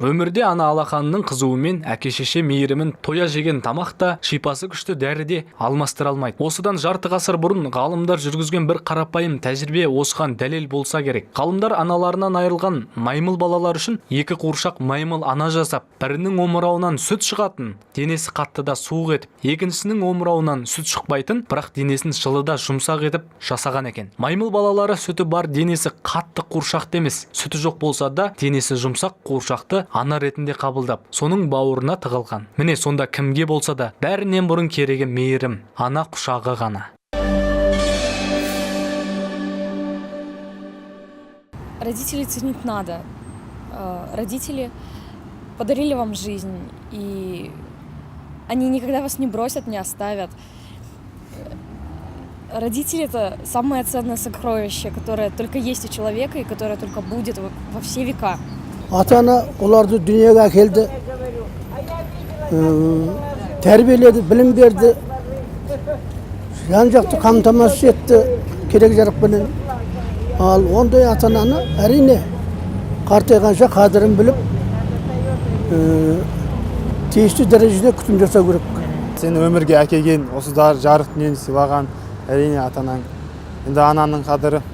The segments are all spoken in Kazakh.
Өмірде ана алақанының қызуымен әке-шеше мейірімін тоя жеген тамақ та шипасы күшті дәріде алмастыра алмайды. Осыдан жарты ғасыр бұрын ғалымдар жүргізген бір қарапайым тәжірибе осыған дәлел болса керек. Ғалымдар аналарынан айырылған маймыл балалар үшін екі қуыршақ маймыл ана жасап, бірінің омырауынан сүт шығатын, денесі қатты да суық етіп, екіншісінің омырауынан сүт шықпайтын, бірақ денесін жылы да жұмсақ етіп жасаған екен. Маймыл балалары сүті бар денесі қатты қуыршақты емес, сүті жоқ болса да денесі жұмсақ қуыршақты ана ретінде қабылдап, соның бауырына тығылған. Міне сонда кімге болса да бәрінен бұрын керегі мейірім, ана құшағы ғана. Родителей ценить надо. Родители подарили вам жизнь, и они никогда вас не бросят, не оставят. Родители — это самое ценное сокровище, которое только есть у человека и которое только будет во все века. Ата-ана оларды дүниеге әкелді, тәрбиеледі, білім берді, жан-жақты қамтамасыз етті, керек жарақпенен. Ал ондай ата-ананы әрине қартайғанша қадірін біліп, тиісті дәрежеде күтім жасау керек. Сен өмірге әкелген, осы жарық дүниені сыйлаған әрине ата-анаң. Енді ананың қадірі,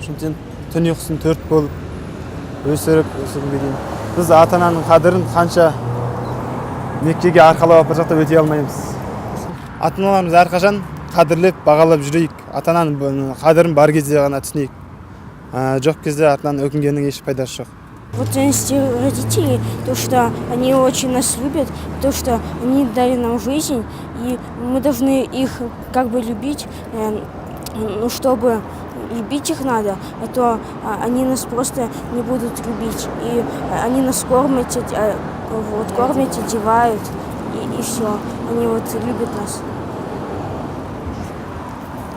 үшінтен түн ұйқысын төрт болып өсіріп дейін. Біз ата-ананың қадірін қанша меккеге арқалап апар жақта өте алмаймыз. Ата-аналарымыз әрқашан қадірлеп, бағалап жүрейік. Ата-ананың қадірін бар кезде ғана түсінейік. Жоқ кезде артынан өкінгеннің еш пайдасы жоқ. Вот ценность родителей, то, что они очень нас любят, то, что они дали нам жизнь, и мы должны их как бы любить, ну, чтобы любить их надо, а то они нас просто не будут любить. И они нас кормят, кормят, одевают, и все. Они вот любят нас.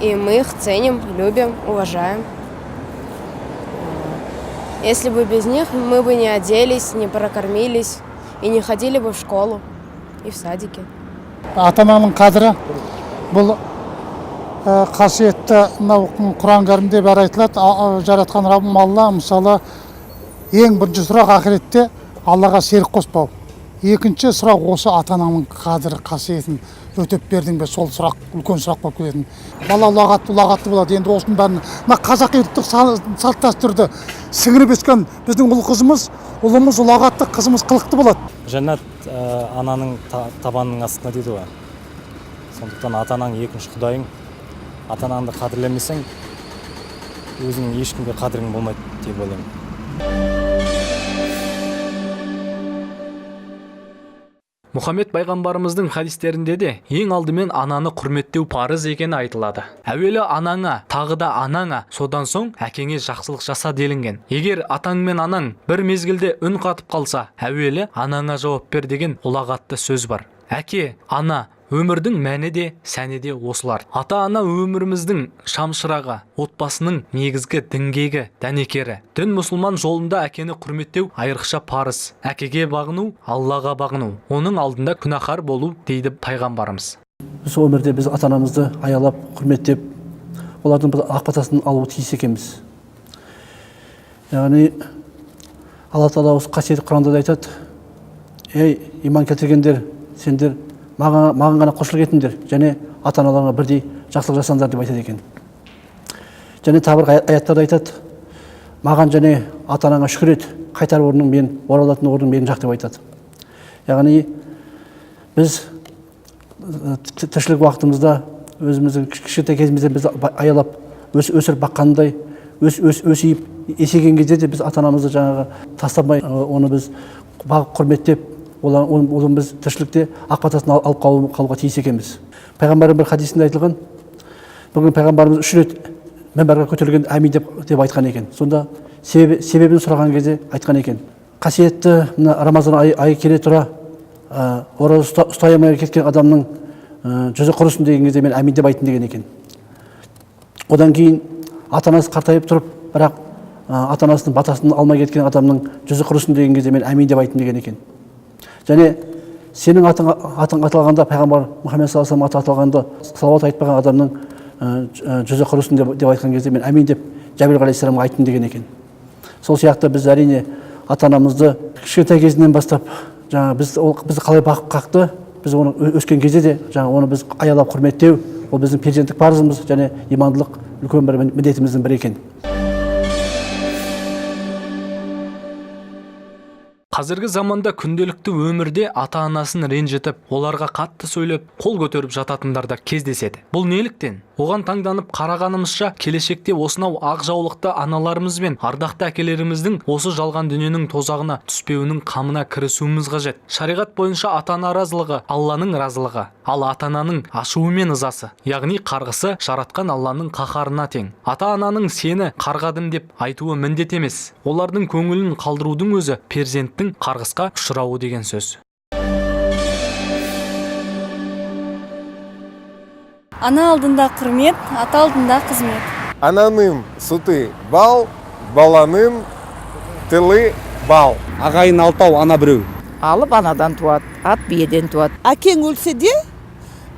И мы их ценим, любим, уважаем. Если бы без них мы бы не оделись, не прокормились и не ходили бы в школу и в садике. Ата-ананың қадірі бұл қасиетті Құран кәрімде бәрі айтылады. Жаратқан Раббым Алла, мысалы, ең бірінші сұрақ ақиретте Аллаға серік қоспау. Екінші сұрақ осы ата-ананың қадірі, қасиетін өтеп бердің бе, сол сұрақ үлкен сұрақ болып келетін. Бала ұлағатты болады. Енді осының бәрін қазақи ұлттық салт дәстүрді сіңіріп өскен біздің ұл қызымыз, ұлымыз ұлағатты, қызымыз қылықты болады. Жәннат ананың табанының астында дейді ғой. Сондықтан ата-анаң екінші құдайың. Ата-анаңды қадірлемесең, өзіңнің ешкімге қадірің болмайды деп ойлаймын. Мұхаммед пайғамбарымыздың хадистерінде де ең алдымен ананы құрметтеу парыз екені айтылады. Әуелі анаңа, тағы да анаңа, содан соң әкеңе жақсылық жаса делінген. Егер атаң мен анаң бір мезгілде үн қатып қалса, әуелі анаңа жауап бер деген ұлағатты сөз бар. Әке, ана, өмірдің мәні де, сәні де осылар. Ата-ана өміріміздің шамшырағы, отбасының негізгі діңгегі, дәнекері. Дін мұсылман жолында әкені құрметтеу айрықша парыз. Әкеге бағыну, Аллаға бағыну. Оның алдында күнәһар болу дейді пайғамбарымыз. Біз өмірде біз ата-анамызды аялап, құрметтеп, олардың ақ батасын алуы тиіс екенбіз. Яғни Алла Тағала осы қасиетті Құранда да айтады: "Ей, иман келтіргендер, сендер маған ғана құлшылық етіңдер, және ата-аналарыңа бірдей жақсылық жасаңдар" деп айтады екен. Және тағы бір аяттарда айтады: "Маған және ата-анаңа шүкір ет, қайтар орның мен, оралатын орның менің жақ" деп айтады. Яғни біз тіршілік уақытымызда өзіміздің кішкентай кезімізде біз аялап өсіріп баққандай, өсейіп есейген кезде де біз ата-анамызды жаңағы тастамай, оны біз бағып құрметтеп, оны біз тіршілікте ақ батасын алып қалуға тиіс екенбіз. Пайғамбардың бір хадисінде айтылған, бүгін пайғамбарымыз 3 рет мінбарға көтерілген әмин деп айтқан екен. Сонда себебін сұраған кезде айтқан екен: "Қасиетті Рамазан айы келе тұра, ораза ұстай алмай кеткен адамның жүзі құрысын" деген кезде мен әмин деп айттым деген екен. Одан кейін ата-анасы қартайып тұрып, бірақ ата-анасының батасын алмай кеткен адамның жүзі құрысын деген кезде мен әмин деп айттым деген екен. Және сенің атың аталғанда, пайғамбар Мұхаммед саллаллаху алейхи аты аталғанда, салауат айтпаған адамның жүзі құрысын деп айтқан кезде мен әмин деп Жәбір алейхиссаламға айттым деген екен. Сол сияқты біз әрине ата анамызды кішкентай кезінен бастап жаңа бізді қалай бағып қақты, біз оны өскен кезде де жаңа оны біз аялап құрметтеу, ол біздің перзенттік парызымыз және имандылық үлкен бір міндетіміздің бірі екен. Қазіргі заманда күнделікті өмірде ата-анасын ренжітіп, оларға қатты сөйлеп, қол көтеріп жататындар да кездеседі. Бұл неліктен? Оған таңданып қарағанымызша, келешекте осынау ақ жаулықты аналарымыз бен ардақты әкелеріміздің осы жалған дүниенің тозағына түспеуінің қамына кірісуіміз қажет. Шариғат бойынша ата-ана разылығы Алланың разылығы, ал ата-ананың ашуы мен ызасы, яғни қарғысы жаратқан Алланың қаһарына тең. Ата-ананың сені қарғадым деп айтуы міндет емес. Олардың көңілін қалдырудың өзі перзенттің қарғысқа ұшырауы деген сөз. Ана алдында құрмет, ата алдында қызмет. Ананың сүті бал, баланың тілі бал. Ағайын алтау, ана біреу. Алып анадан туады, ат биеден туады. Әкең өлсе де,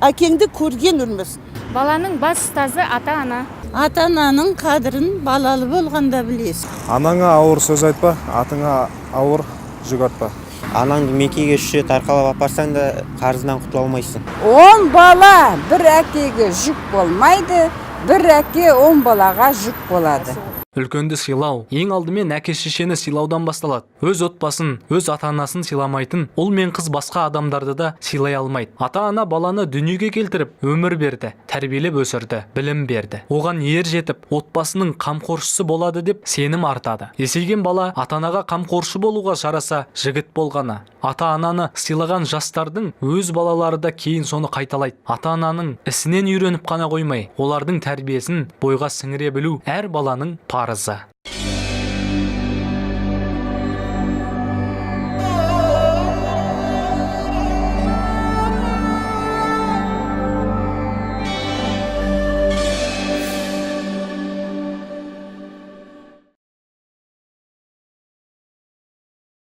әкеңді көрген өлмесін. Баланың бас ұстазы ата-ана. Ата-ананың қадірін балалы болғанда білесің. Анаңа ауыр сөз айтпа, атыңа ауыр жүк артпа. Анаңды мекеге 3 рет арқалап апарсаң да қарызынан құтыла алмайсың. 10 бала бір әкеге жүк болмайды, бір әке 10 балаға жүк болады. Үлкенді сыйлау ең алдымен әке-шешені сыйлаудан басталады. Өз отбасын, өз ата-анасын сыйламайтын ұл мен қыз басқа адамдарды да сыйлай алмайды. Ата-ана баланы дүниеге келтіріп, өмір берді, тәрбиелеп өсірді, білім берді. Оған ер жетіп, отбасының қамқоршысы болады деп сенім артады. Есейген бала ата-анаға қамқоршы болуға жараса, жігіт болғаны. Ата-ананы сыйлаған жастардың өз балалары да кейін соны қайталайды. Ата-ананың ісінен үйреніп қана қоймай, олардың тәрбиесін бойға сіңіре білу әр баланың парызы.